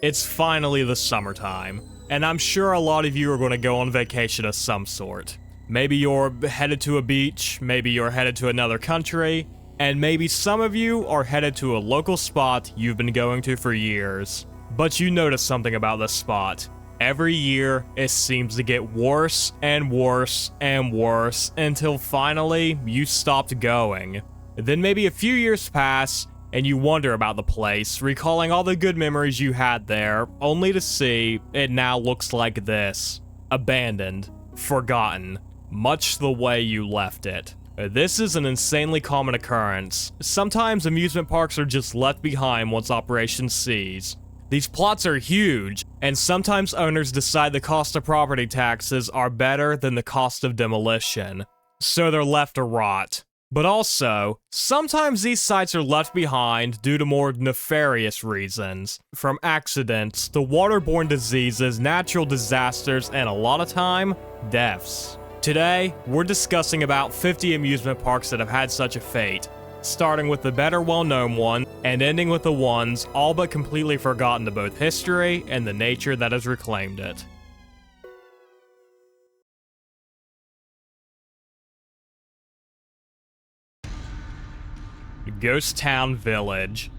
It's finally the summertime, and I'm sure a lot of you are going to go on vacation of some sort. Maybe you're headed to a beach, maybe you're headed to another country, and maybe some of you are headed to a local spot you've been going to for years. But you notice something about this spot. Every year, it seems to get worse and worse and worse until finally you stopped going. Then maybe a few years pass, and you wonder about the place, recalling all the good memories you had there, only to see it now looks like this. Abandoned. Forgotten. Much the way you left it. This is an insanely common occurrence. Sometimes amusement parks are just left behind once operations cease. These plots are huge, and sometimes owners decide the cost of property taxes are better than the cost of demolition, so they're left to rot. But also, sometimes these sites are left behind due to more nefarious reasons, from accidents to waterborne diseases, natural disasters, and a lot of time, deaths. Today, we're discussing about 50 amusement parks that have had such a fate, starting with the better well-known one, and ending with the ones all but completely forgotten to both history and the nature that has reclaimed it. Ghost Town Village.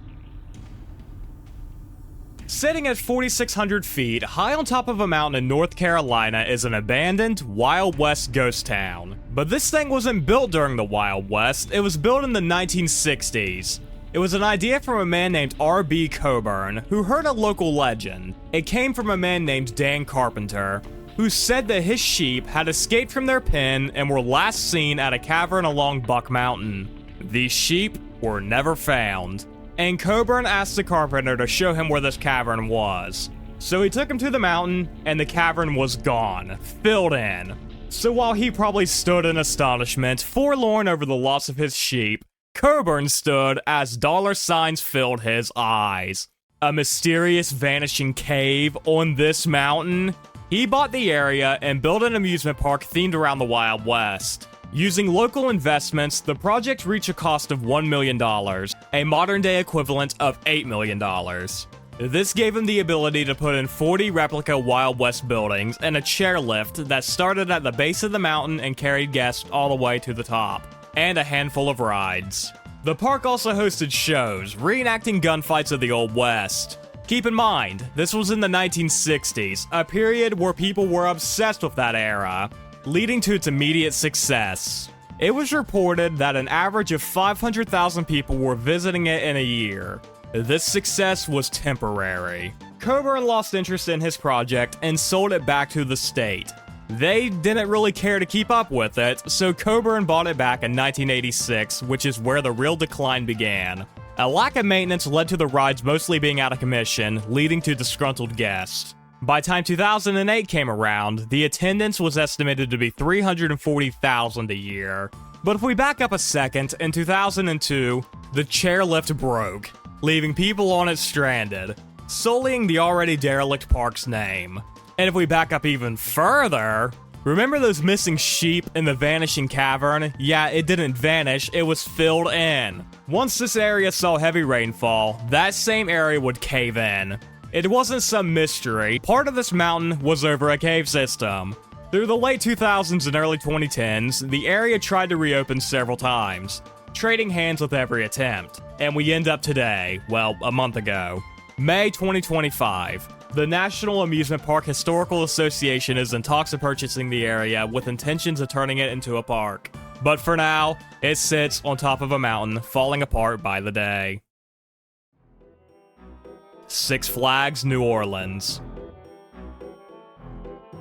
Sitting at 4,600 feet, high on top of a mountain in North Carolina is an abandoned, Wild West ghost town. But this thing wasn't built during the Wild West, it was built in the 1960s. It was an idea from a man named R.B. Coburn, who heard a local legend. It came from a man named Dan Carpenter, who said that his sheep had escaped from their pen and were last seen at a cavern along Buck Mountain. These sheep were never found, and Coburn asked the carpenter to show him where this cavern was. So he took him to the mountain, and the cavern was gone, filled in. So while he probably stood in astonishment, forlorn over the loss of his sheep, Coburn stood as dollar signs filled his eyes. A mysterious vanishing cave on this mountain? He bought the area and built an amusement park themed around the Wild West. Using local investments, the project reached a cost of $1 million, a modern-day equivalent of $8 million. This gave him the ability to put in 40 replica Wild West buildings and a chairlift that started at the base of the mountain and carried guests all the way to the top, and a handful of rides. The park also hosted shows, reenacting gunfights of the Old West. Keep in mind, this was in the 1960s, a period where people were obsessed with that era, leading to its immediate success. It was reported that an average of 500,000 people were visiting it in a year. This success was temporary. Coburn lost interest in his project and sold it back to the state. They didn't really care to keep up with it, so Coburn bought it back in 1986, which is where the real decline began. A lack of maintenance led to the rides mostly being out of commission, leading to disgruntled guests. By the time 2008 came around, the attendance was estimated to be 340,000 a year. But if we back up a second, in 2002, the chairlift broke, leaving people on it stranded, sullying the already derelict park's name. And if we back up even further, remember those missing sheep in the vanishing cavern? Yeah, it didn't vanish, it was filled in. Once this area saw heavy rainfall, that same area would cave in. It wasn't some mystery. Part of this mountain was over a cave system. Through the late 2000s and early 2010s, the area tried to reopen several times, trading hands with every attempt. And we end up today, well, a month ago. May 2025. The National Amusement Park Historical Association is in talks of purchasing the area with intentions of turning it into a park. But for now, it sits on top of a mountain, falling apart by the day. Six Flags New Orleans.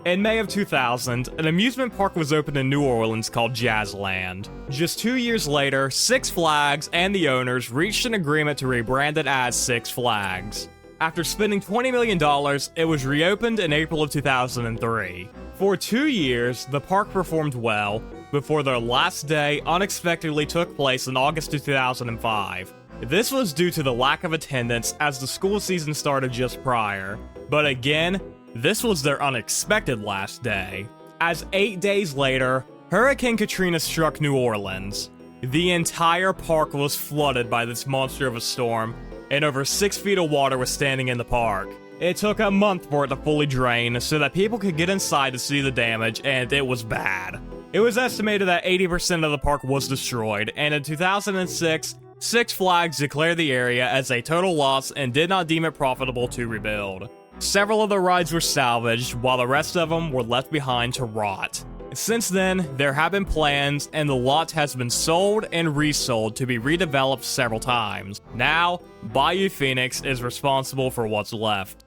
In May of 2000, an amusement park was opened in New Orleans called Jazzland. Just 2 years later, Six Flags and the owners reached an agreement to rebrand it as Six Flags. After spending $20 million, it was reopened in April of 2003. For 2 years, the park performed well, before their last day unexpectedly took place in August of 2005. This was due to the lack of attendance as the school season started just prior. But again, this was their unexpected last day, as 8 days later, Hurricane Katrina struck New Orleans. The entire park was flooded by this monster of a storm, and over 6 feet of water was standing in the park. It took a month for it to fully drain so that people could get inside to see the damage, and it was bad. It was estimated that 80% of the park was destroyed, and in 2006, Six Flags declared the area as a total loss and did not deem it profitable to rebuild. Several of the rides were salvaged, while the rest of them were left behind to rot. Since then, there have been plans, and the lot has been sold and resold to be redeveloped several times. Now, Bayou Phoenix is responsible for what's left.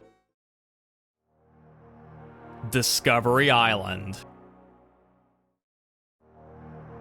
Discovery Island.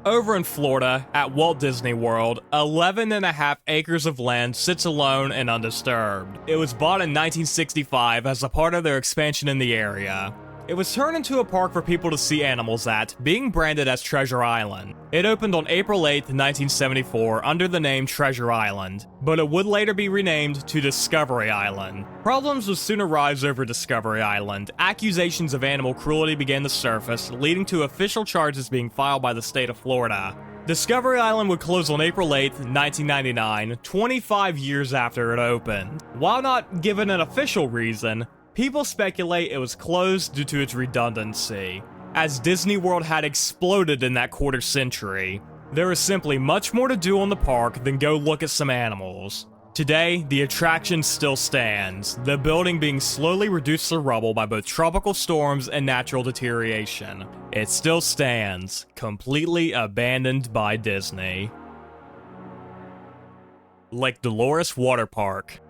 Over in Florida, at Walt Disney World, 11.5 acres of land sits alone and undisturbed. It was bought in 1965 as a part of their expansion in the area. It was turned into a park for people to see animals at, being branded as Treasure Island. It opened on April 8, 1974 under the name Treasure Island, but it would later be renamed to Discovery Island. Problems would soon arise over Discovery Island. Accusations of animal cruelty began to surface, leading to official charges being filed by the state of Florida. Discovery Island would close on April 8, 1999, 25 years after it opened. While not given an official reason, people speculate it was closed due to its redundancy. As Disney World had exploded in that quarter century, there is simply much more to do on the park than go look at some animals. Today, the attraction still stands, the building being slowly reduced to rubble by both tropical storms and natural deterioration. It still stands, completely abandoned by Disney. Lake Dolores Water Park.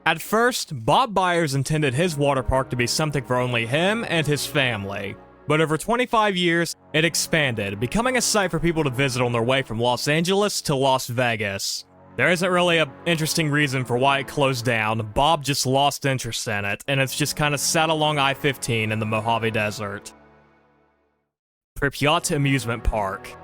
At first, Bob Byers intended his water park to be something for only him and his family, but over 25 years, it expanded, becoming a site for people to visit on their way from Los Angeles to Las Vegas. There isn't really an interesting reason for why it closed down. Bob just lost interest in it, and it's just kind of sat along I-15 in the Mojave Desert. Pripyat Amusement Park.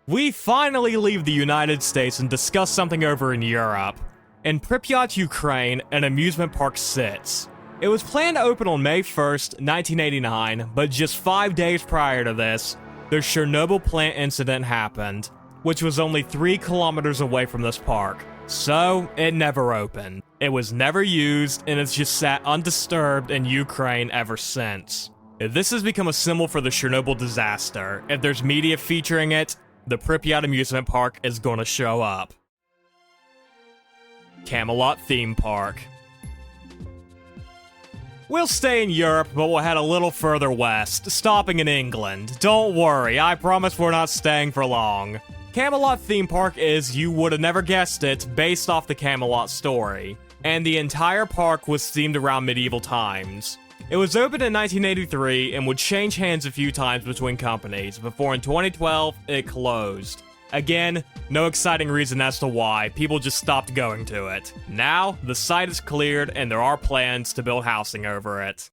We finally leave the United States and discuss something over in Europe. In Pripyat, Ukraine, an amusement park sits. It was planned to open on May 1st, 1989, but just 5 days prior to this, the Chernobyl plant incident happened, which was only 3 kilometers away from this park. So, it never opened. It was never used, and it's just sat undisturbed in Ukraine ever since. This has become a symbol for the Chernobyl disaster. If there's media featuring it, the Pripyat Amusement Park is going to show up. Camelot Theme Park. We'll stay in Europe, but we'll head a little further west, stopping in England. Don't worry, I promise we're not staying for long. Camelot Theme Park is, you would have never guessed it, based off the Camelot story. And the entire park was themed around medieval times. It was opened in 1983 and would change hands a few times between companies, before in 2012, it closed. Again, no exciting reason as to why, people just stopped going to it. Now, the site is cleared and there are plans to build housing over it.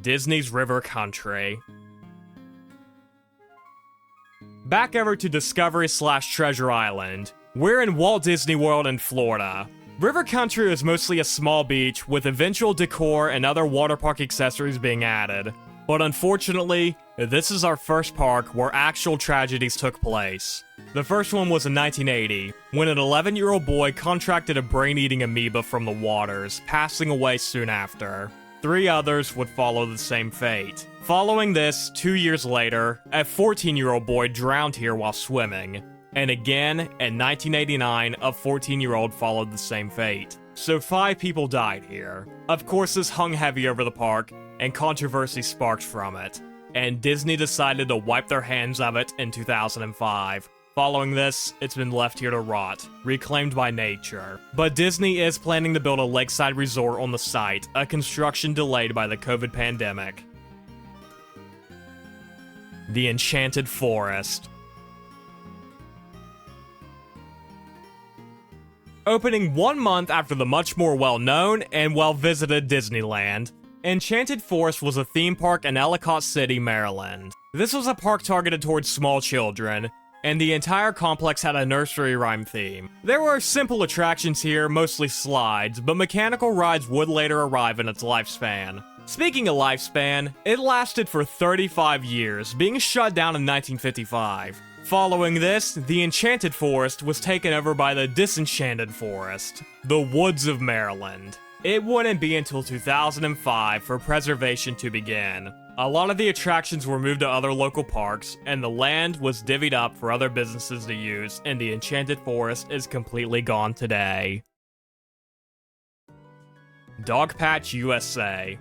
Disney's River Country. Back over to Discovery/Treasure Island. We're in Walt Disney World in Florida. River Country is mostly a small beach with eventual decor and other water park accessories being added. But unfortunately, this is our first park where actual tragedies took place. The first one was in 1980, when an 11-year-old boy contracted a brain-eating amoeba from the waters, passing away soon after. 3 others would follow the same fate. Following this, 2 years later, a 14-year-old boy drowned here while swimming. And again, in 1989, a 14-year-old followed the same fate. So 5 people died here. Of course, this hung heavy over the park, and controversy sparked from it. And Disney decided to wipe their hands of it in 2005. Following this, it's been left here to rot, reclaimed by nature. But Disney is planning to build a lakeside resort on the site, a construction delayed by the COVID pandemic. The Enchanted Forest. Opening 1 month after the much more well-known and well-visited Disneyland, Enchanted Forest was a theme park in Ellicott City, Maryland. This was a park targeted towards small children, and the entire complex had a nursery rhyme theme. There were simple attractions here, mostly slides, but mechanical rides would later arrive in its lifespan. Speaking of lifespan, it lasted for 35 years, being shut down in 1955. Following this, the Enchanted Forest was taken over by the Disenchanted Forest, the Woods of Maryland. It wouldn't be until 2005 for preservation to begin. A lot of the attractions were moved to other local parks, and the land was divvied up for other businesses to use, and the Enchanted Forest is completely gone today. Dogpatch, USA.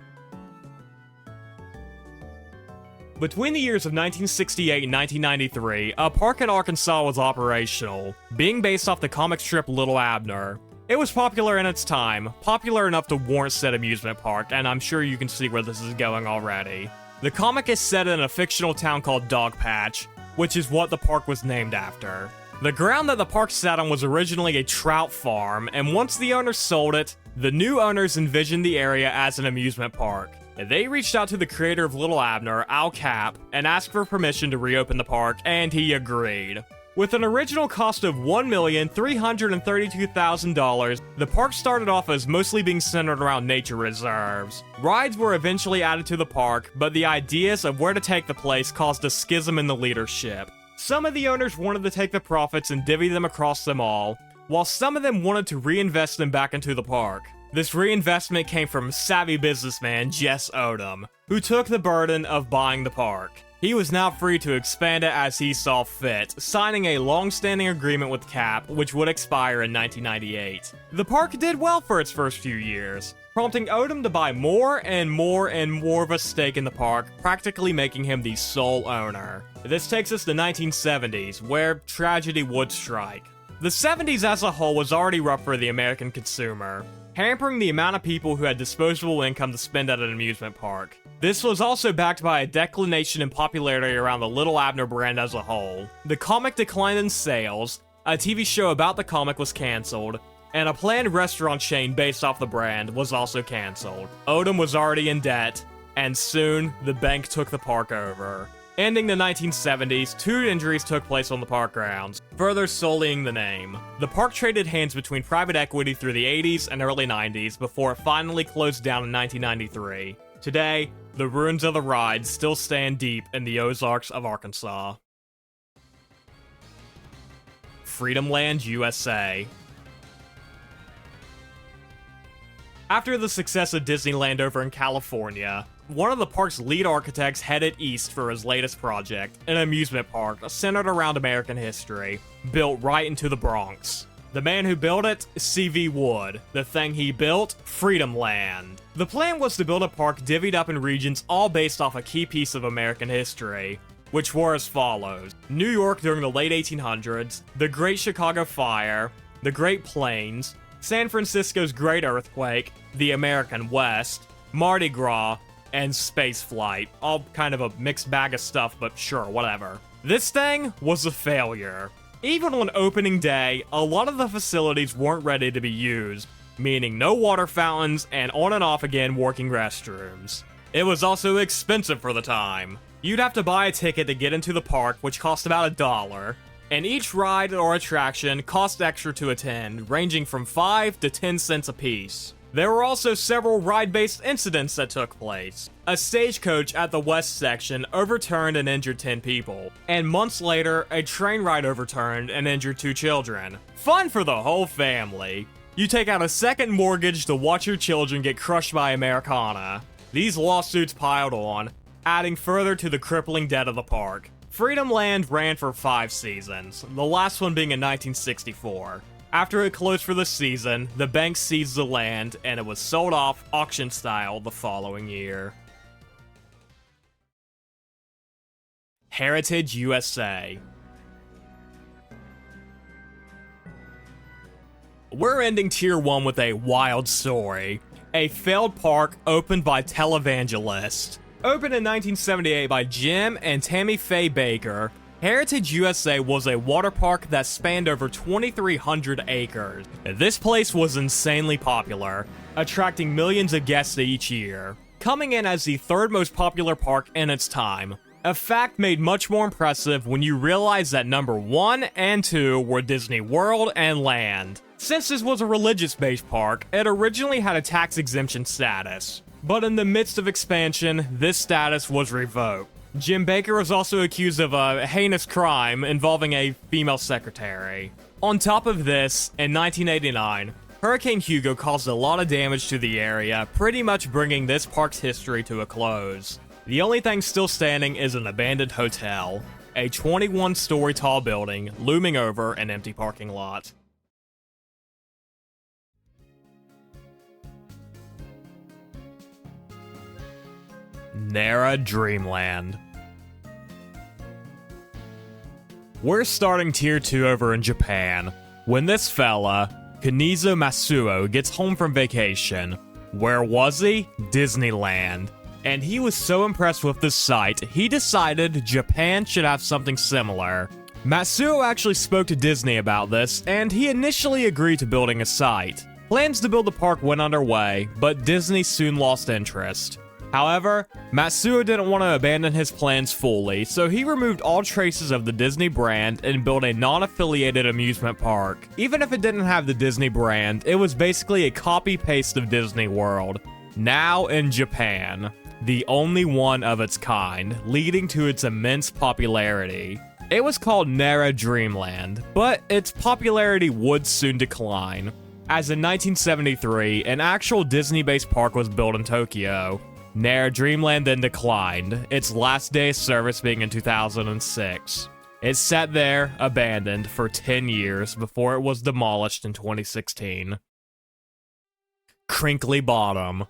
Between the years of 1968 and 1993, a park in Arkansas was operational, being based off the comic strip Little Abner. It was popular in its time, popular enough to warrant said amusement park, and I'm sure you can see where this is going already. The comic is set in a fictional town called Dogpatch, which is what the park was named after. The ground that the park sat on was originally a trout farm, and once the owners sold it, the new owners envisioned the area as an amusement park. They reached out to the creator of Little Abner, Al Cap, and asked for permission to reopen the park, and he agreed. With an original cost of $1,332,000, the park started off as mostly being centered around nature reserves. Rides were eventually added to the park, but the ideas of where to take the place caused a schism in the leadership. Some of the owners wanted to take the profits and divvy them across them all, while some of them wanted to reinvest them back into the park. This reinvestment came from savvy businessman Jess Odom, who took the burden of buying the park. He was now free to expand it as he saw fit, signing a long-standing agreement with Cap, which would expire in 1998. The park did well for its first few years, prompting Odom to buy more and more and more of a stake in the park, practically making him the sole owner. This takes us to the 1970s, where tragedy would strike. The 70s as a whole was already rough for the American consumer, hampering the amount of people who had disposable income to spend at an amusement park. This was also backed by a declination in popularity around the Little Abner brand as a whole. The comic declined in sales, a TV show about the comic was cancelled, and a planned restaurant chain based off the brand was also cancelled. Odom was already in debt, and soon the bank took the park over. Ending the 1970s, 2 injuries took place on the park grounds, further sullying the name. The park traded hands between private equity through the 80s and early 90s before it finally closed down in 1993. Today, the ruins of the ride still stand deep in the Ozarks of Arkansas. Freedom Land, USA. After the success of Disneyland over in California, one of the park's lead architects headed east for his latest project, an amusement park centered around American history, built right into the Bronx. The man who built it, C.V. Wood. The thing he built, Freedom Land. The plan was to build a park divvied up in regions all based off a key piece of American history, which were as follows: New York during the late 1800s, the Great Chicago Fire, the Great Plains, San Francisco's Great Earthquake, the American West, Mardi Gras, and spaceflight. All kind of a mixed bag of stuff, but sure, whatever. This thing was a failure. Even on opening day, a lot of the facilities weren't ready to be used, meaning no water fountains and on and off again working restrooms. It was also expensive for the time. You'd have to buy a ticket to get into the park, which cost about $1, and each ride or attraction cost extra to attend, ranging from 5 to 10 cents a piece. There were also several ride-based incidents that took place. A stagecoach at the west section overturned and injured 10 people, and months later, a train ride overturned and injured 2 children. Fun for the whole family. You take out a second mortgage to watch your children get crushed by Americana. These lawsuits piled on, adding further to the crippling debt of the park. Freedom Land ran for 5 seasons, the last one being in 1964. After it closed for the season, the bank seized the land, and it was sold off auction style the following year. Heritage, USA. We're ending Tier 1 with a wild story. A failed park opened by televangelists. Opened in 1978 by Jim and Tammy Faye Baker, Heritage USA was a water park that spanned over 2,300 acres. This place was insanely popular, attracting millions of guests each year, coming in as the 3rd most popular park in its time. A fact made much more impressive when you realize that number 1 and 2 were Disney World and Land. Since this was a religious-based park, it originally had a tax exemption status, but in the midst of expansion, this status was revoked. Jim Baker was also accused of a heinous crime involving a female secretary. On top of this, in 1989, Hurricane Hugo caused a lot of damage to the area, pretty much bringing this park's history to a close. The only thing still standing is an abandoned hotel, a 21-story tall building looming over an empty parking lot. Nara Dreamland. We're starting Tier 2 over in Japan, when this fella, Kunizo Masuo, gets home from vacation. Where was he? Disneyland. And he was so impressed with the site, he decided Japan should have something similar. Masuo actually spoke to Disney about this, and he initially agreed to building a site. Plans to build the park went underway, but Disney soon lost interest. However, Matsuo didn't want to abandon his plans fully, so he removed all traces of the Disney brand and built a non-affiliated amusement park. Even if it didn't have the Disney brand, it was basically a copy-paste of Disney World. Now in Japan, the only one of its kind, leading to its immense popularity. It was called Nara Dreamland, but its popularity would soon decline, as in 1973, an actual Disney-based park was built in Tokyo. Nara Dreamland then declined, its last day of service being in 2006. It sat there, abandoned, for 10 years before it was demolished in 2016. Crinkly Bottom.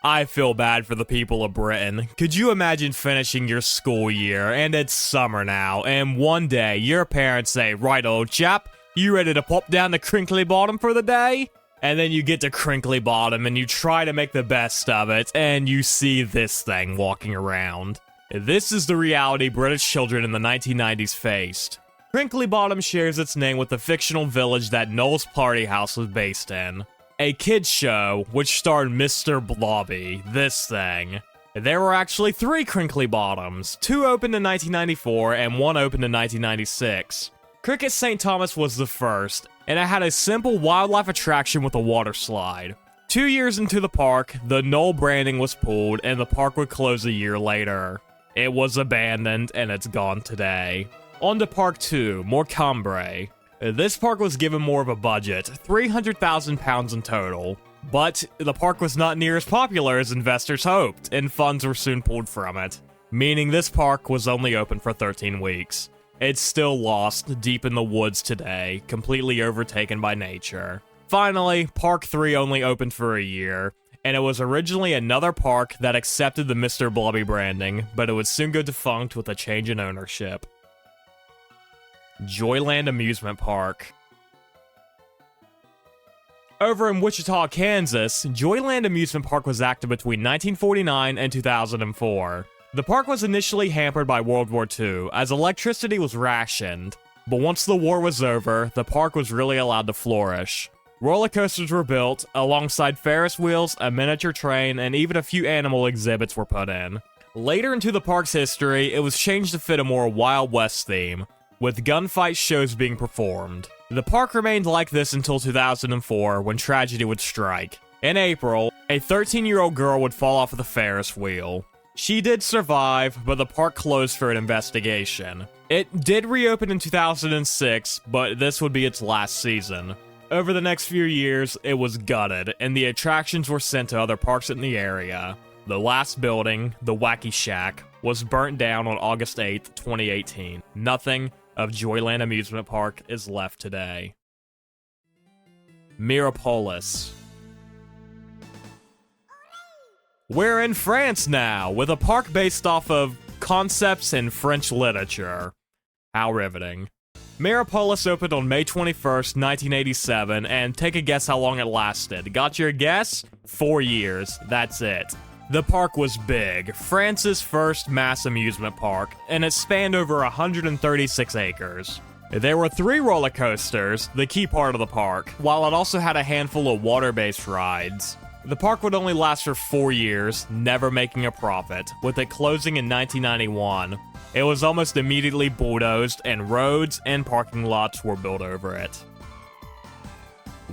I feel bad for the people of Britain. Could you imagine finishing your school year, and it's summer now, and one day your parents say, "Right, old chap, you ready to pop down to Crinkly Bottom for the day?" And then you get to Crinkly Bottom and you try to make the best of it, and you see this thing walking around. This is the reality British children in the 1990s faced. Crinkly Bottom shares its name with the fictional village that Noel's Party House was based in. A kids show which starred Mr. Blobby, this thing. There were actually 3 Crinkly Bottoms, 2 opened in 1994 and 1 opened in 1996. Cricket St. Thomas was the first, and it had a simple wildlife attraction with a water slide. 2 years into the park, the Knoll branding was pulled and the park would close a year later. It was abandoned and it's gone today. On to Park 2, Morecambe. This park was given more of a budget, £300,000 in total. But the park was not near as popular as investors hoped, and funds were soon pulled from it. Meaning this park was only open for 13 weeks. It's still lost deep in the woods today, completely overtaken by nature. Finally, Park 3 only opened for a year, and it was originally another park that accepted the Mr. Blobby branding, but it would soon go defunct with a change in ownership. Joyland Amusement Park. Over in Wichita, Kansas, Joyland Amusement Park was active between 1949 and 2004. The park was initially hampered by World War II, as electricity was rationed. But once the war was over, the park was really allowed to flourish. Roller coasters were built, alongside Ferris wheels, a miniature train, and even a few animal exhibits were put in. Later into the park's history, it was changed to fit a more Wild West theme, with gunfight shows being performed. The park remained like this until 2004, when tragedy would strike. In April, a 13-year-old girl would fall off of the Ferris wheel. She did survive, but the park closed for an investigation. It did reopen in 2006, but this would be its last season. Over the next few years, it was gutted, and the attractions were sent to other parks in the area. The last building, the Wacky Shack, was burnt down on August 8, 2018. Nothing of Joyland Amusement Park is left today. Mirapolis. We're in France now, with a park based off of concepts in French literature. How riveting. Mirapolis opened on May 21st, 1987, and take a guess how long it lasted. Got your guess? 4 years. That's it. The park was big, France's first mass amusement park, and it spanned over 136 acres. There were 3 roller coasters, the key part of the park, while it also had a handful of water-based rides. The park would only last for 4 years, never making a profit, with it closing in 1991. It was almost immediately bulldozed, and roads and parking lots were built over it.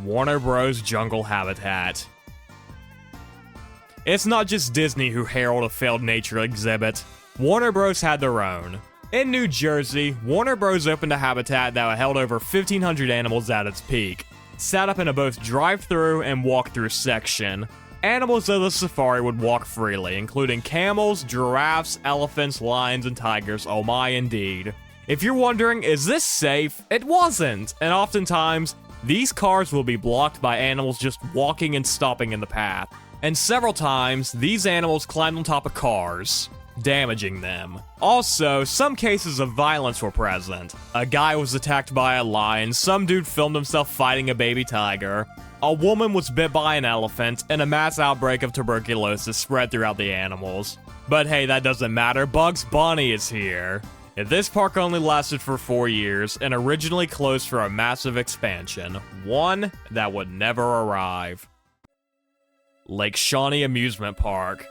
Warner Bros. Jungle Habitat. It's not just Disney who heralded a failed nature exhibit. Warner Bros. Had their own. In New Jersey, Warner Bros. Opened a habitat that held over 1,500 animals at its peak, set up in a both drive-through and walk-through section. Animals of the safari would walk freely, including camels, giraffes, elephants, lions, and tigers. Oh my, indeed. If you're wondering, is this safe? It wasn't, and oftentimes, these cars will be blocked by animals just walking and stopping in the path. And several times, these animals climbed on top of cars, damaging them. Also, some cases of violence were present. A guy was attacked by a lion, some dude filmed himself fighting a baby tiger, a woman was bit by an elephant, and a mass outbreak of tuberculosis spread throughout the animals. But hey, that doesn't matter, Bugs Bunny is here. This park only lasted for 4 years, and originally closed for a massive expansion, one that would never arrive. Lake Shawnee Amusement Park.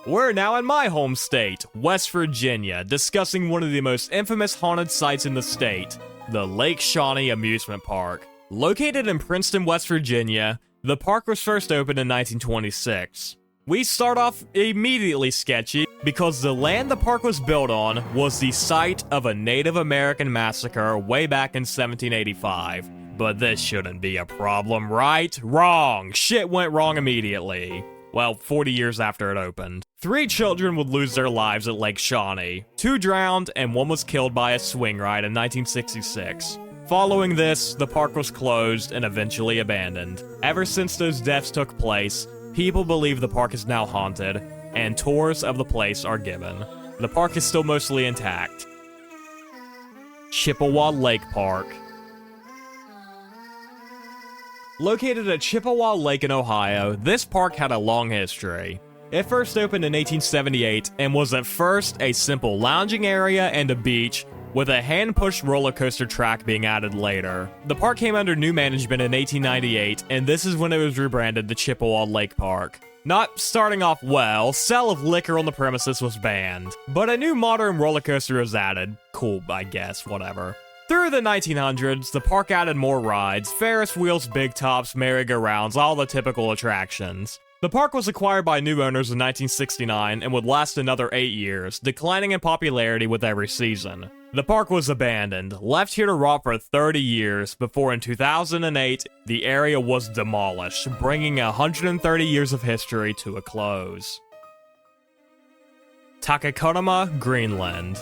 We're now in my home state, West Virginia, discussing one of the most infamous haunted sites in the state, the Lake Shawnee Amusement Park. Located in Princeton, West Virginia, the park was first opened in 1926. We start off immediately sketchy because the land the park was built on was the site of a Native American massacre way back in 1785. But this shouldn't be a problem, right? Wrong! Shit went wrong immediately. Well, 40 years after it opened. 3 children would lose their lives at Lake Shawnee. 2 drowned, and 1 was killed by a swing ride in 1966. Following this, the park was closed and eventually abandoned. Ever since those deaths took place, people believe the park is now haunted, and tours of the place are given. The park is still mostly intact. Chippewa Lake Park. Located at Chippewa Lake in Ohio, this park had a long history. It first opened in 1878 and was at first a simple lounging area and a beach, with a hand-pushed roller coaster track being added later. The park came under new management in 1898, and this is when it was rebranded to Chippewa Lake Park. Not starting off well, sale of liquor on the premises was banned, but a new modern roller coaster was added. Cool, I guess, whatever. Through the 1900s, the park added more rides, Ferris wheels, big tops, merry-go-rounds, all the typical attractions. The park was acquired by new owners in 1969 and would last another 8 years, declining in popularity with every season. The park was abandoned, left here to rot for 30 years, before in 2008, the area was demolished, bringing 130 years of history to a close. Takakotama, Greenland.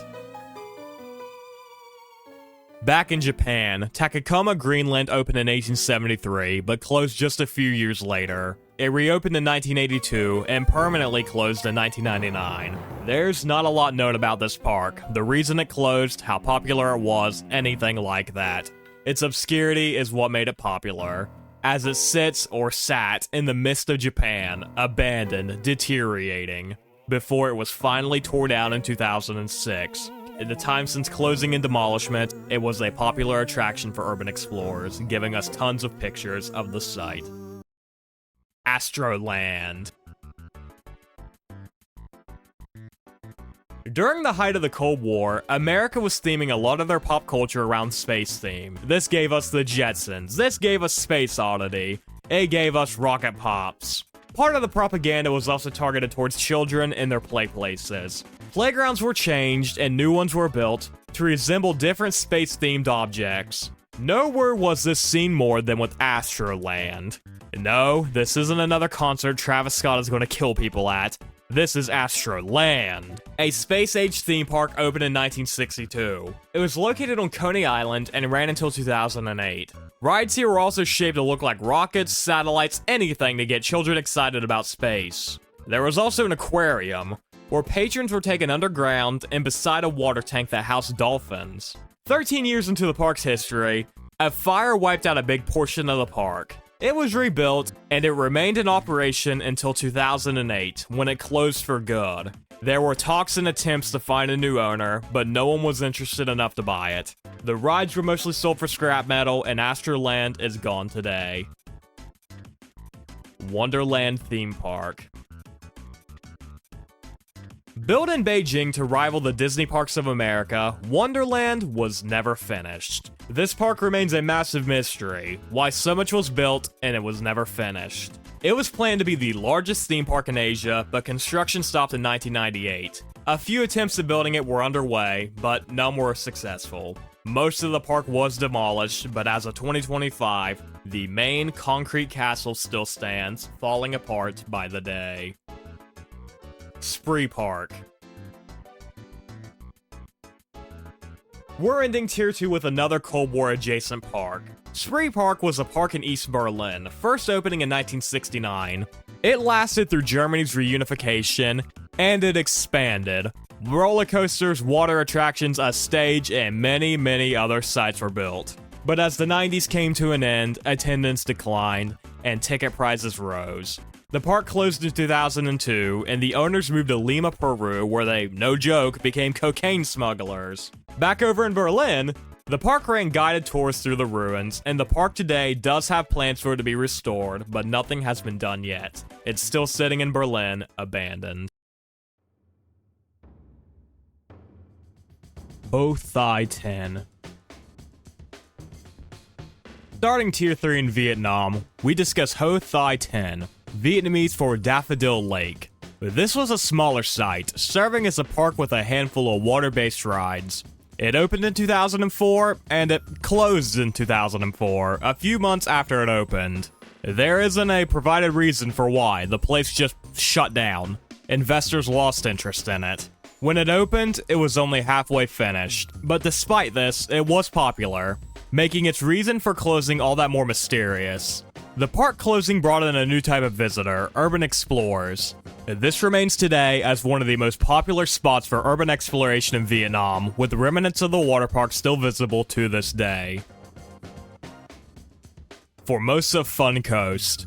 Back in Japan, Takakoma, Greenland opened in 1873, but closed just a few years later. It reopened in 1982 and permanently closed in 1999. There's not a lot known about this park, the reason it closed, how popular it was, anything like that. Its obscurity is what made it popular, as it sits or sat in the midst of Japan, abandoned, deteriorating, before it was finally torn down in 2006. In the time since closing and demolishment, it was a popular attraction for urban explorers, giving us tons of pictures of the site. Astroland. During the height of the Cold War, America was theming a lot of their pop culture around space theme. This gave us the Jetsons, this gave us Space Oddity, it gave us Rocket Pops. Part of the propaganda was also targeted towards children in their play places. Playgrounds were changed and new ones were built to resemble different space-themed objects. Nowhere was this seen more than with Astroland. No, this isn't another concert Travis Scott is going to kill people at. This is Astroland, a space-age theme park opened in 1962. It was located on Coney Island and ran until 2008. Rides here were also shaped to look like rockets, satellites, anything to get children excited about space. There was also an aquarium, where patrons were taken underground and beside a water tank that housed dolphins. 13 years into the park's history, a fire wiped out a big portion of the park. It was rebuilt, and it remained in operation until 2008, when it closed for good. There were talks and attempts to find a new owner, but no one was interested enough to buy it. The rides were mostly sold for scrap metal, and Astroland is gone today. Wonderland Theme Park. Built in Beijing to rival the Disney parks of America, Wonderland was never finished. This park remains a massive mystery, why so much was built and it was never finished. It was planned to be the largest theme park in Asia, but construction stopped in 1998. A few attempts at building it were underway, but none were successful. Most of the park was demolished, but as of 2025, the main concrete castle still stands, falling apart by the day. Spree Park. We're ending Tier 2 with another Cold War adjacent park. Spree Park was a park in East Berlin, first opening in 1969. It lasted through Germany's reunification, and it expanded. Roller coasters, water attractions, a stage, and many other sites were built. But as the 90s came to an end, attendance declined, and ticket prices rose. The park closed in 2002, and the owners moved to Lima, Peru, where they, no joke, became cocaine smugglers. Back over in Berlin, the park ran guided tours through the ruins, and the park today does have plans for it to be restored, but nothing has been done yet. It's still sitting in Berlin, abandoned. Ho Thi 10. Starting Tier 3 in Vietnam, we discuss Ho Thi 10, Vietnamese for Daffodil Lake. This was a smaller site, serving as a park with a handful of water-based rides. It opened in 2004, and it closed in 2004, a few months after it opened. There isn't a provided reason for why, the place just shut down. Investors lost interest in it. When it opened, it was only halfway finished, but despite this, it was popular, making its reason for closing all that more mysterious. The park closing brought in a new type of visitor, urban explorers. This remains today as one of the most popular spots for urban exploration in Vietnam, with remnants of the water park still visible to this day. Formosa Fun Coast.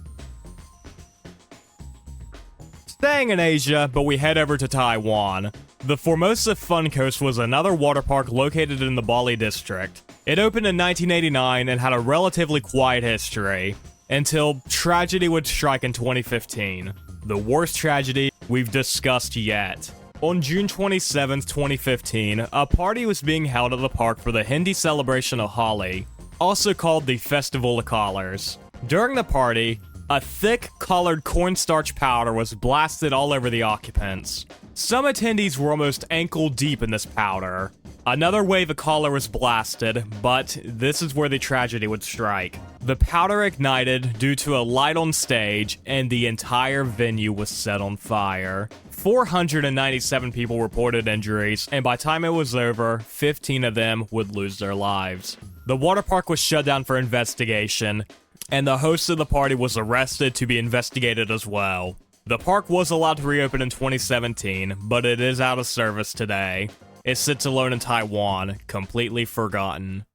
Staying in Asia, but we head over to Taiwan. The Formosa Fun Coast was another water park located in the Bali district. It opened in 1989 and had a relatively quiet history, until tragedy would strike in 2015. The worst tragedy we've discussed yet. On June 27, 2015, a party was being held at the park for the Hindi celebration of Holi, also called the Festival of Colors. During the party, a thick, colored cornstarch powder was blasted all over the occupants. Some attendees were almost ankle deep in this powder. Another wave of color was blasted, but this is where the tragedy would strike. The powder ignited due to a light on stage, and the entire venue was set on fire. 497 people reported injuries, and by the time it was over, 15 of them would lose their lives. The water park was shut down for investigation, and the host of the party was arrested to be investigated as well. The park was allowed to reopen in 2017, but it is out of service today. It sits alone in Taiwan, completely forgotten.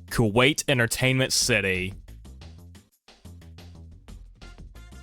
Kuwait Entertainment City.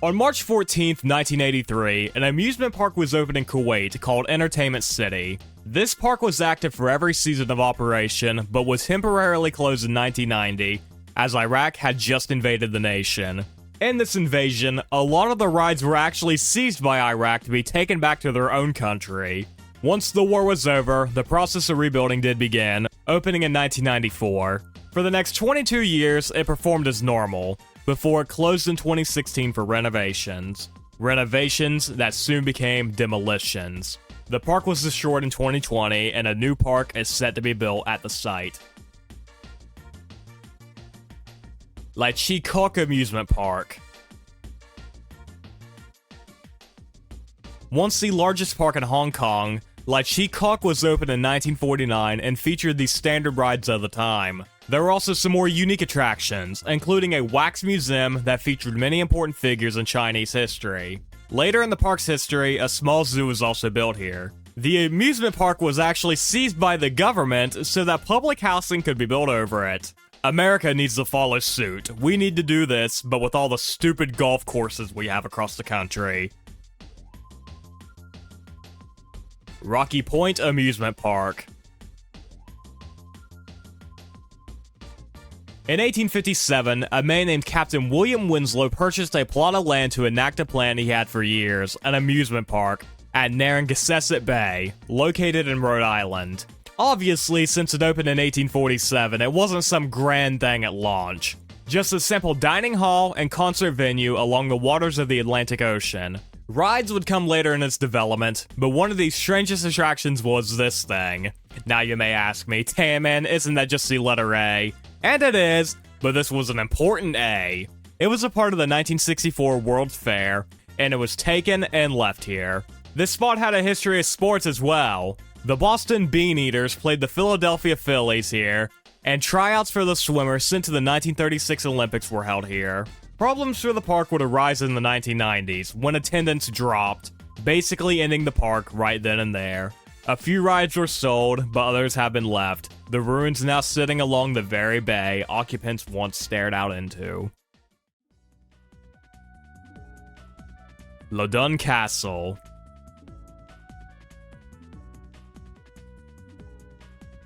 On March 14th, 1983, an amusement park was opened in Kuwait called Entertainment City. This park was active for every season of operation, but was temporarily closed in 1990, as Iraq had just invaded the nation. In this invasion, a lot of the rides were actually seized by Iraq to be taken back to their own country. Once the war was over, the process of rebuilding did begin, opening in 1994. For the next 22 years, it performed as normal, before it closed in 2016 for renovations. Renovations that soon became demolitions. The park was destroyed in 2020, and a new park is set to be built at the site. Lai Chi Kok Amusement Park. Once the largest park in Hong Kong, Lai Chi Kok was opened in 1949 and featured the standard rides of the time. There were also some more unique attractions, including a wax museum that featured many important figures in Chinese history. Later in the park's history, a small zoo was also built here. The amusement park was actually seized by the government so that public housing could be built over it. America needs to follow suit. We need to do this, but with all the stupid golf courses we have across the country. Rocky Point Amusement Park. In 1857, a man named Captain William Winslow purchased a plot of land to enact a plan he had for years, an amusement park, at Narragansett Bay, located in Rhode Island. Obviously, since it opened in 1847, it wasn't some grand thing at launch. Just a simple dining hall and concert venue along the waters of the Atlantic Ocean. Rides would come later in its development, but one of the strangest attractions was this thing. Now you may ask me, damn man, isn't that just the letter A? And it is, but this was an important A. It was a part of the 1964 World's Fair, and it was taken and left here. This spot had a history of sports as well. The Boston Bean Eaters played the Philadelphia Phillies here, and tryouts for the swimmers sent to the 1936 Olympics were held here. Problems for the park would arise in the 1990s, when attendance dropped, basically ending the park right then and there. A few rides were sold, but others have been left, the ruins now sitting along the very bay occupants once stared out into. Loudun Castle.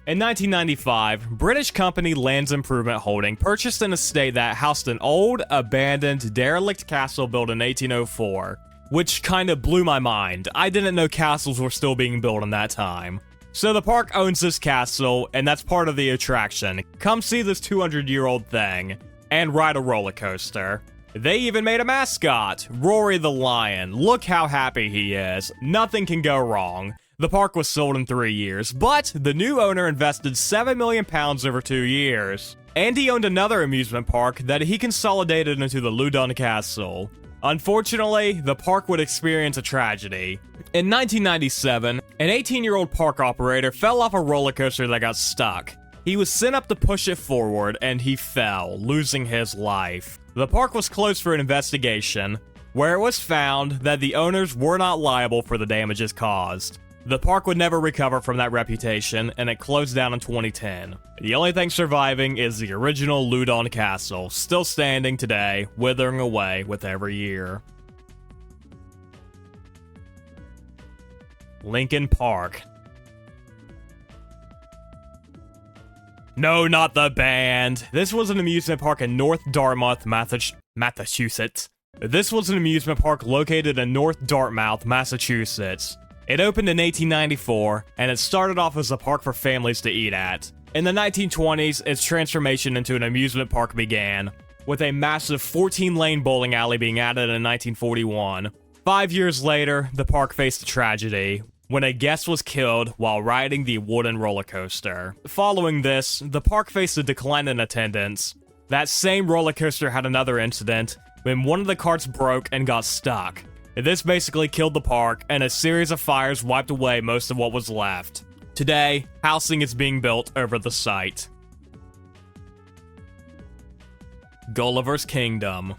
In 1995, British company Lands Improvement Holding purchased an estate that housed an old, abandoned, derelict castle built in 1804, which kinda blew my mind. I didn't know castles were still being built in that time. So the park owns this castle, and that's part of the attraction. Come see this 200-year-old thing, and ride a roller coaster. They even made a mascot, Rory the Lion. Look how happy he is. Nothing can go wrong. The park was sold in 3 years, but the new owner invested £7 million over 2 years. And he owned another amusement park that he consolidated into the Loudun Castle. Unfortunately, the park would experience a tragedy. In 1997, an 18-year-old park operator fell off a roller coaster that got stuck. He was sent up to push it forward, and he fell, losing his life. The park was closed for an investigation, where it was found that the owners were not liable for the damages caused. The park would never recover from that reputation, and it closed down in 2010. The only thing surviving is the original Loudun Castle, still standing today, withering away with every year. Lincoln Park. No, not the band. This was an amusement park in North Dartmouth, Massachusetts. This was an amusement park located in North Dartmouth, Massachusetts. It opened in 1894, and it started off as a park for families to eat at. In the 1920s, its transformation into an amusement park began, with a massive 14-lane bowling alley being added in 1941. 5 years later, the park faced a tragedy, when a guest was killed while riding the wooden roller coaster. Following this, the park faced a decline in attendance. That same roller coaster had another incident, when one of the carts broke and got stuck. This basically killed the park, and a series of fires wiped away most of what was left. Today, housing is being built over the site. Gulliver's Kingdom.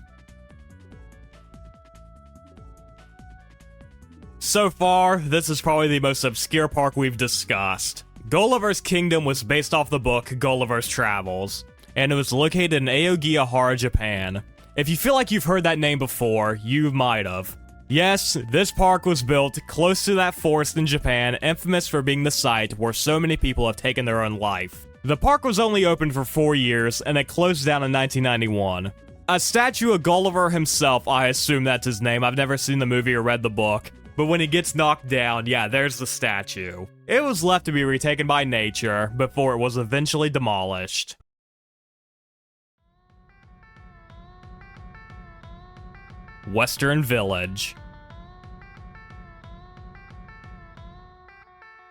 So far, this is probably the most obscure park we've discussed. Gulliver's Kingdom was based off the book Gulliver's Travels, and it was located in Aokigahara, Japan. If you feel like you've heard that name before, you might have. Yes, this park was built close to that forest in Japan, infamous for being the site where so many people have taken their own life. The park was only open for 4 years, and it closed down in 1991. A statue of Gulliver himself, I assume that's his name, I've never seen the movie or read the book, but when he gets knocked down, yeah, there's the statue. It was left to be retaken by nature, before it was eventually demolished. Western Village.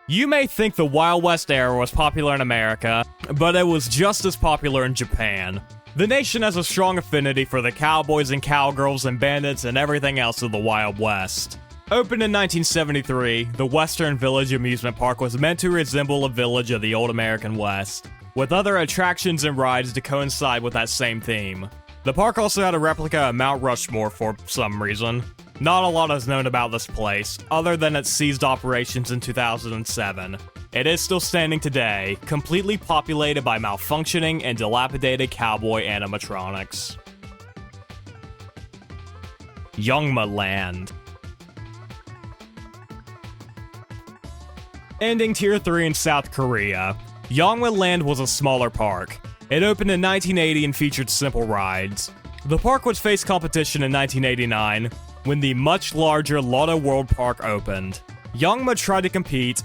You may think the Wild West era was popular in America, but it was just as popular in Japan. The nation has a strong affinity for the cowboys and cowgirls and bandits and everything else of the Wild West. Opened in 1973, the Western Village amusement park was meant to resemble a village of the old American West, with other attractions and rides to coincide with that same theme. The park also had a replica of Mount Rushmore for some reason. Not a lot is known about this place, other than it ceased operations in 2007. It is still standing today, completely populated by malfunctioning and dilapidated cowboy animatronics. Yongma Land. Ending Tier 3 in South Korea, Yongma Land was a smaller park. It opened in 1980 and featured simple rides. The park would face competition in 1989 when the much larger Lotto World Park opened. Youngma tried to compete,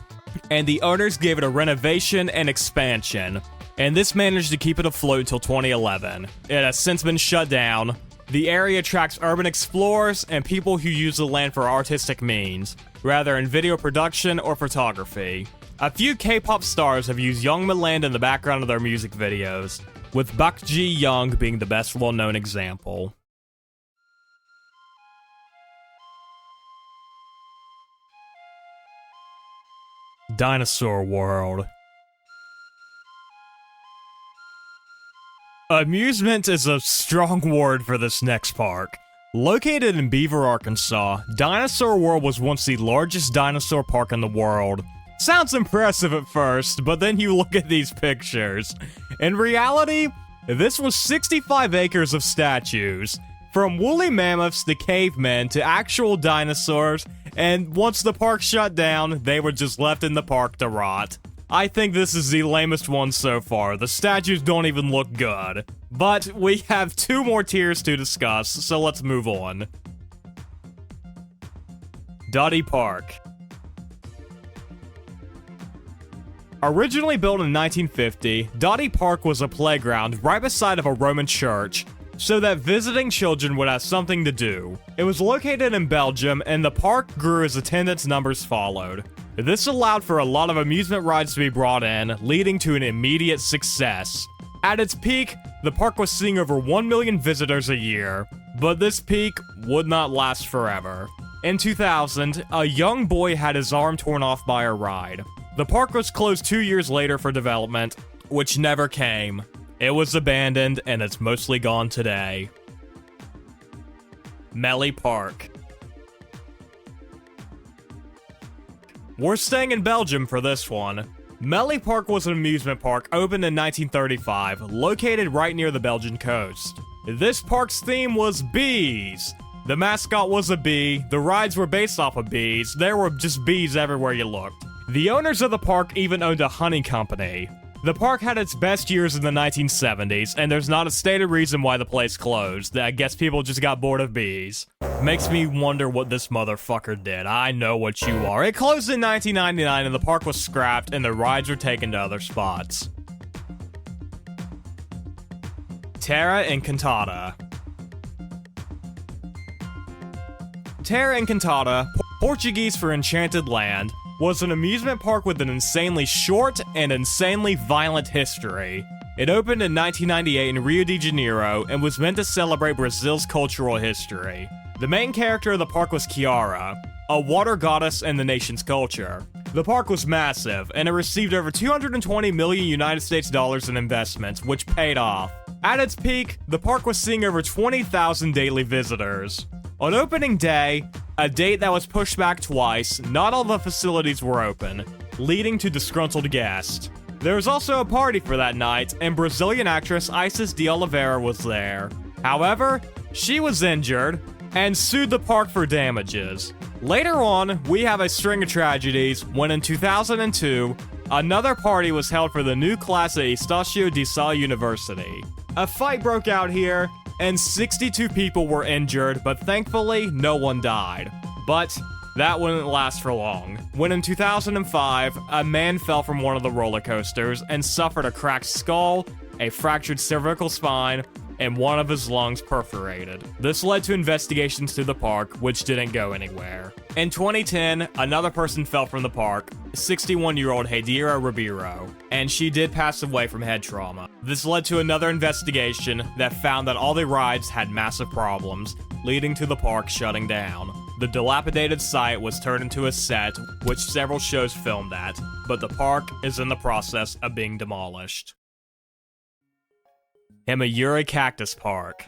and the owners gave it a renovation and expansion, and this managed to keep it afloat until 2011. It has since been shut down. The area attracts urban explorers and people who use the land for artistic means, rather in video production or photography. A few K-pop stars have used Youngma Land in the background of their music videos, with Bak Ji-young being the best well-known example. Dinosaur World. Amusement is a strong word for this next park. Located in Beaver, Arkansas, Dinosaur World was once the largest dinosaur park in the world. Sounds impressive at first, but then you look at these pictures. In reality, this was 65 acres of statues, from woolly mammoths to cavemen to actual dinosaurs, and once the park shut down, they were just left in the park to rot. I think this is the lamest one so far. The statues don't even look good. But we have 2 more tiers to discuss, so let's move on. Duddy Park. Originally built in 1950, Duddy Park was a playground right beside of a Roman church, so that visiting children would have something to do. It was located in Belgium, and the park grew as attendance numbers followed. This allowed for a lot of amusement rides to be brought in, leading to an immediate success. At its peak, the park was seeing over 1 million visitors a year, but this peak would not last forever. In 2000, a young boy had his arm torn off by a ride. The park was closed 2 years later for development, which never came. It was abandoned, and it's mostly gone today. Melly Park. We're staying in Belgium for this one. Melly Park was an amusement park opened in 1935, located right near the Belgian coast. This park's theme was bees. The mascot was a bee, the rides were based off of bees, there were just bees everywhere you looked. The owners of the park even owned a honey company. The park had its best years in the 1970s, and there's not a stated reason why the place closed. I guess people just got bored of bees. Makes me wonder what this motherfucker did. I know what you are. It closed in 1999 and the park was scrapped and the rides were taken to other spots. Terra Encantada. Terra Encantada, Portuguese for Enchanted Land, was an amusement park with an insanely short and insanely violent history. It opened in 1998 in Rio de Janeiro and was meant to celebrate Brazil's cultural history. The main character of the park was Kiara, a water goddess in the nation's culture. The park was massive, and it received over 220 million United States dollars in investments, which paid off. At its peak, the park was seeing over 20,000 daily visitors. On opening day, a date that was pushed back twice, not all the facilities were open, leading to disgruntled guests. There was also a party for that night, and Brazilian actress Isis de Oliveira was there. However, she was injured and sued the park for damages. Later on, we have a string of tragedies when in 2002, another party was held for the new class at Estácio de Sá University. A fight broke out here, and 62 people were injured, but thankfully, no one died. But that wouldn't last for long. When in 2005, a man fell from one of the roller coasters and suffered a cracked skull, a fractured cervical spine, and one of his lungs perforated. This led to investigations to the park, which didn't go anywhere. In 2010, another person fell from the park, 61-year-old Hadira Ribeiro, and she did pass away from head trauma. This led to another investigation that found that all the rides had massive problems, leading to the park shutting down. The dilapidated site was turned into a set, which several shows filmed at, but the park is in the process of being demolished. Himayuri Cactus Park.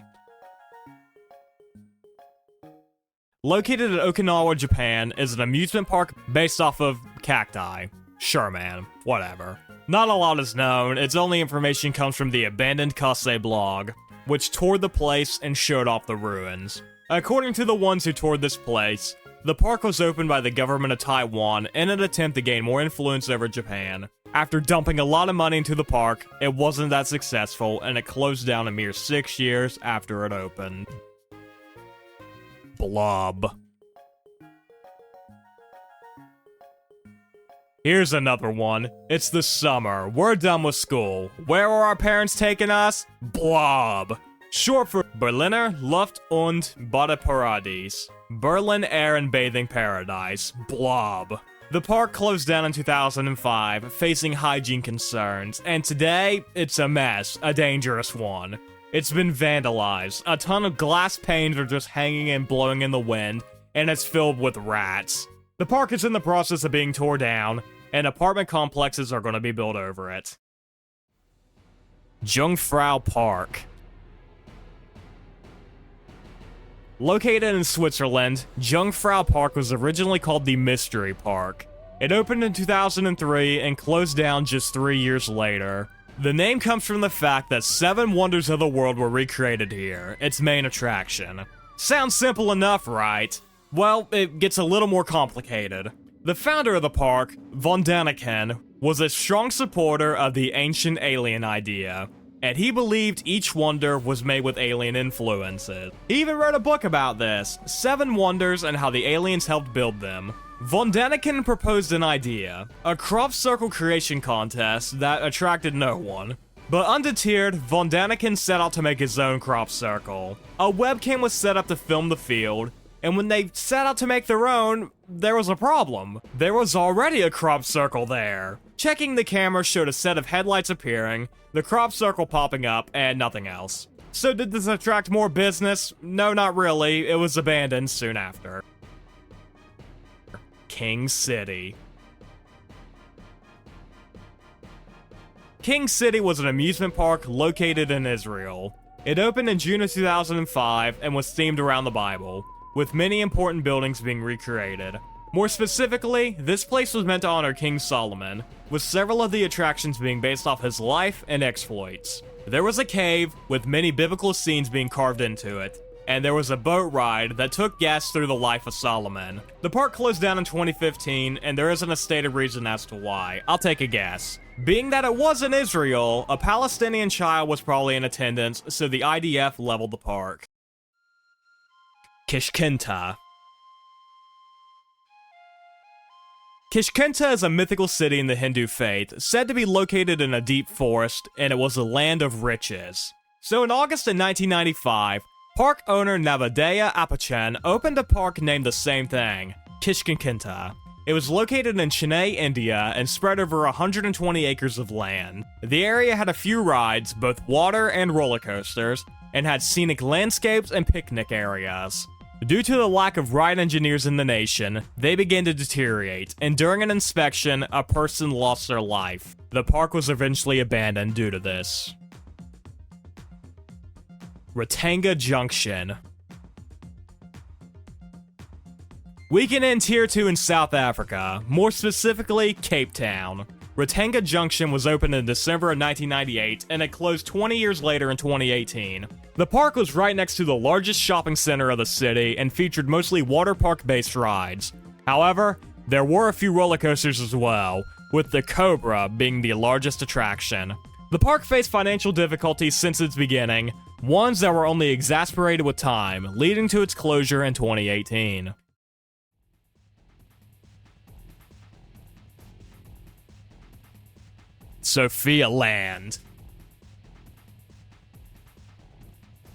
Located at Okinawa, Japan, is an amusement park based off of cacti. Sure, man. Whatever. Not a lot is known, its only information comes from the Abandoned Kase blog, which toured the place and showed off the ruins. According to the ones who toured this place, the park was opened by the government of Taiwan in an attempt to gain more influence over Japan. After dumping a lot of money into the park, it wasn't that successful and it closed down a mere 6 years after it opened. Blob. Here's another one. It's the summer. We're done with school. Where are our parents taking us? Blob. Short for Berliner Luft- und Badeparadies. Berlin Air and Bathing Paradise. Blob. The park closed down in 2005, facing hygiene concerns, and today, it's a mess, a dangerous one. It's been vandalized, a ton of glass panes are just hanging and blowing in the wind, and it's filled with rats. The park is in the process of being torn down, and apartment complexes are going to be built over it. Jungfrau Park. Located in Switzerland, Jungfrau Park was originally called the Mystery Park. It opened in 2003 and closed down just 3 years later. The name comes from the fact that 7 wonders of the world were recreated here, its main attraction. Sounds simple enough, right? Well, it gets a little more complicated. The founder of the park, von Däniken, was a strong supporter of the ancient alien idea, and he believed each wonder was made with alien influences. He even wrote a book about this, 7 Wonders and how the aliens helped build them. Von Däniken proposed an idea, a crop circle creation contest that attracted no one. But undeterred, von Däniken set out to make his own crop circle. A webcam was set up to film the field, and when they set out to make their own, there was a problem. There was already a crop circle there. Checking the camera showed a set of headlights appearing, the crop circle popping up, and nothing else. So did this attract more business? No, not really. It was abandoned soon after. King City. King City was an amusement park located in Israel. It opened in June of 2005 and was themed around the Bible, with many important buildings being recreated. More specifically, this place was meant to honor King Solomon, with several of the attractions being based off his life and exploits. There was a cave, with many biblical scenes being carved into it, and there was a boat ride that took guests through the life of Solomon. The park closed down in 2015, and there isn't a stated reason as to why. I'll take a guess. Being that it was in Israel, a Palestinian child was probably in attendance, so the IDF leveled the park. Kishkinta. Kishkinta is a mythical city in the Hindu faith, said to be located in a deep forest, and it was a land of riches. So in August of 1995, park owner Navadaya Apachen opened a park named the same thing, Kishkinta. It was located in Chennai, India, and spread over 120 acres of land. The area had a few rides, both water and roller coasters, and had scenic landscapes and picnic areas. Due to the lack of ride engineers in the nation, they began to deteriorate, and during an inspection, a person lost their life. The park was eventually abandoned due to this. Ratanga Junction. We can end Tier 2 in South Africa, more specifically, Cape Town. Ratanga Junction was opened in December of 1998, and it closed 20 years later in 2018. The park was right next to the largest shopping center of the city and featured mostly water park-based rides. However, there were a few roller coasters as well, with the Cobra being the largest attraction. The park faced financial difficulties since its beginning, ones that were only exacerbated with time, leading to its closure in 2018. Sophia Land.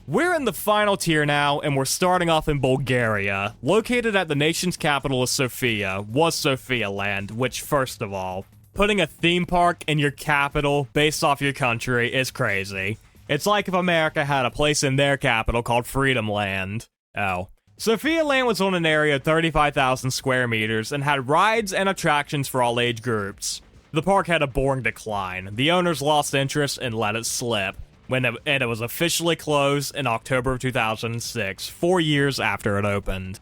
We're in the final tier now, and we're starting off in Bulgaria. Located at the nation's capital of Sofia, was Sophia Land, which, first of all, putting a theme park in your capital based off your country is crazy. It's like if America had a place in their capital called Freedom Land. Oh. Sophia Land was on an area of 35,000 square meters and had rides and attractions for all age groups. The park had a boring decline. The owners lost interest and let it slip, and it was officially closed in October of 2006, 4 years after it opened.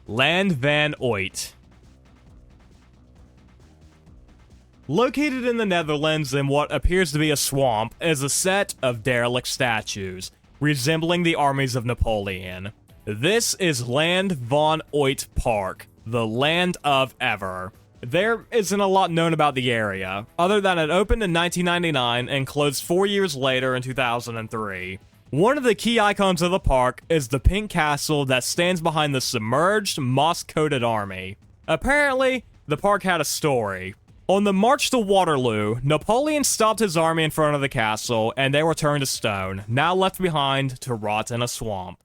Land van Ooit. Located in the Netherlands in what appears to be a swamp is a set of derelict statues, resembling the armies of Napoleon. This is Land van Ooit Park, the Land of Ever. There isn't a lot known about the area, other than it opened in 1999 and closed 4 years later in 2003. One of the key icons of the park is the pink castle that stands behind the submerged, moss-coated army. Apparently, the park had a story. On the march to Waterloo, Napoleon stopped his army in front of the castle, and they were turned to stone, now left behind to rot in a swamp.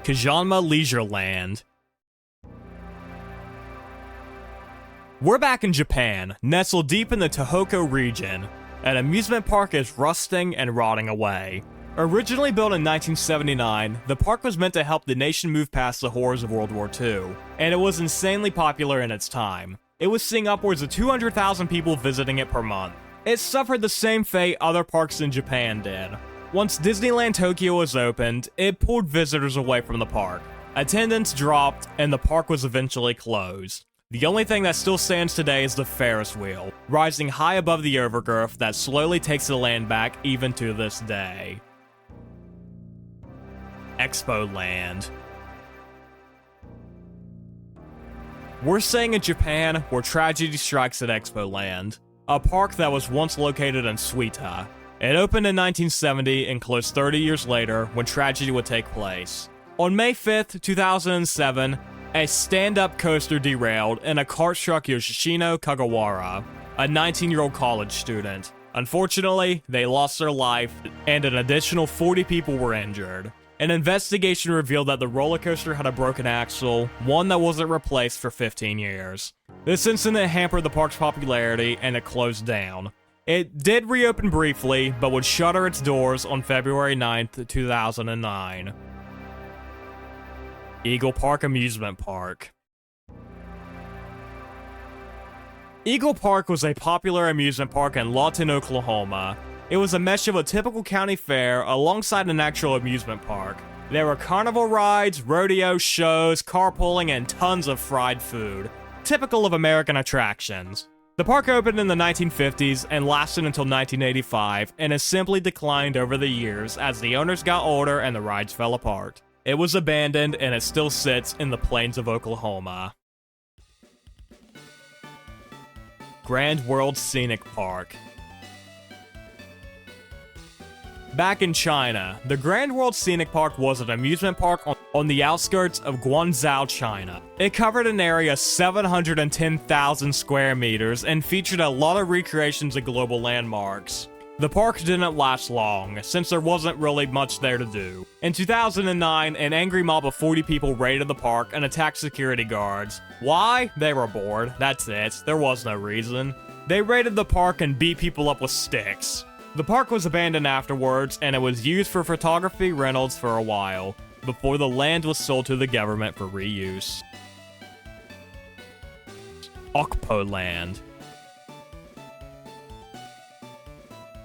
Kajanma Leisureland. We're back in Japan, nestled deep in the Tohoku region. An amusement park is rusting and rotting away. Originally built in 1979, the park was meant to help the nation move past the horrors of World War II, and it was insanely popular in its time. It was seeing upwards of 200,000 people visiting it per month. It suffered the same fate other parks in Japan did. Once Disneyland Tokyo was opened, it pulled visitors away from the park. Attendance dropped, and the park was eventually closed. The only thing that still stands today is the Ferris wheel, rising high above the overgrowth that slowly takes the land back even to this day. Expo Land. We're staying in Japan, where tragedy strikes at Expo Land, a park that was once located in Suita. It opened in 1970 and closed 30 years later when tragedy would take place. On May 5th, 2007, a stand-up coaster derailed and a cart struck Yoshino Kagawara, a 19-year-old college student. Unfortunately, they lost their life, and an additional 40 people were injured. An investigation revealed that the roller coaster had a broken axle, one that wasn't replaced for 15 years. This incident hampered the park's popularity, and it closed down. It did reopen briefly, but would shutter its doors on February 9th, 2009. Eagle Park Amusement Park. Eagle Park was a popular amusement park in Lawton, Oklahoma. It was a mesh of a typical county fair alongside an actual amusement park. There were carnival rides, rodeo shows, carpooling, and tons of fried food, typical of American attractions. The park opened in the 1950s and lasted until 1985, and has simply declined over the years as the owners got older and the rides fell apart. It was abandoned, and it still sits in the plains of Oklahoma. Grand World Scenic Park. Back in China, the Grand World Scenic Park was an amusement park on the outskirts of Guangzhou, China. It covered an area 710,000 square meters and featured a lot of recreations and global landmarks. The park didn't last long, since there wasn't really much there to do. In 2009, an angry mob of 40 people raided the park and attacked security guards. Why? They were bored. That's it. There was no reason. They raided the park and beat people up with sticks. The park was abandoned afterwards, and it was used for photography rentals for a while, before the land was sold to the government for reuse. Okpo Land.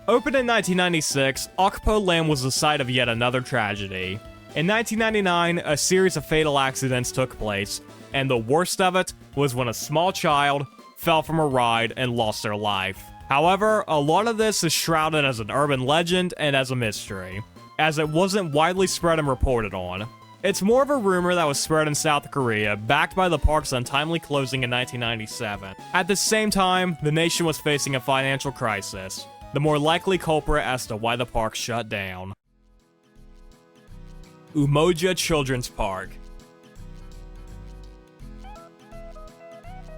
Opened in 1996, Okpo Land was the site of yet another tragedy. In 1999, a series of fatal accidents took place, and the worst of it was when a small child fell from a ride and lost their life. However, a lot of this is shrouded as an urban legend and as a mystery, as it wasn't widely spread and reported on. It's more of a rumor that was spread in South Korea, backed by the park's untimely closing in 1997. At the same time, the nation was facing a financial crisis, the more likely culprit as to why the park shut down. Umoja Children's Park.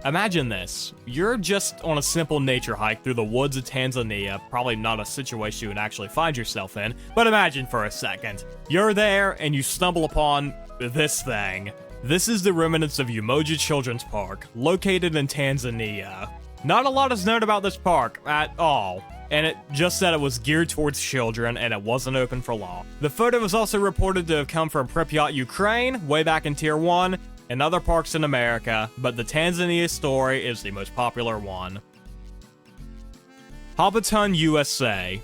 Imagine this. You're just on a simple nature hike through the woods of Tanzania, probably not a situation you would actually find yourself in, but imagine for a second. You're there and you stumble upon this thing. This is the remnants of Umoja Children's Park, located in Tanzania. Not a lot is known about this park at all, and it just said it was geared towards children and it wasn't open for long. The photo was also reported to have come from Pripyat, Ukraine, way back in Tier 1, and other parks in America, but the Tanzania story is the most popular one. Hobbiton, USA.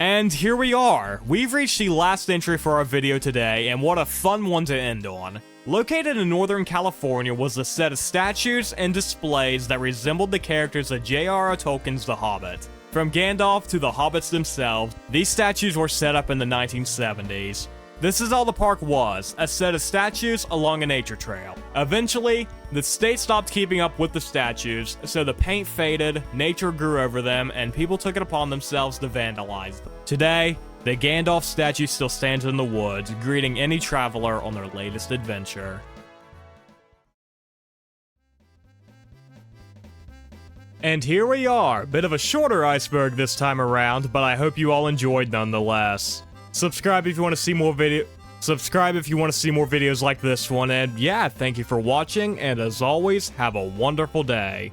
And here we are. We've reached the last entry for our video today, and what a fun one to end on. Located in Northern California was a set of statues and displays that resembled the characters of J.R.R. Tolkien's The Hobbit. From Gandalf to the hobbits themselves, these statues were set up in the 1970s. This is all the park was, a set of statues along a nature trail. Eventually, the state stopped keeping up with the statues, so the paint faded, nature grew over them, and people took it upon themselves to vandalize them. Today, the Gandalf statue still stands in the woods, greeting any traveler on their latest adventure. And here we are, bit of a shorter Iceberg this time around, but I hope you all enjoyed nonetheless. Subscribe if you want to see more videos like this one, and yeah, thank you for watching, and as always, have a wonderful day.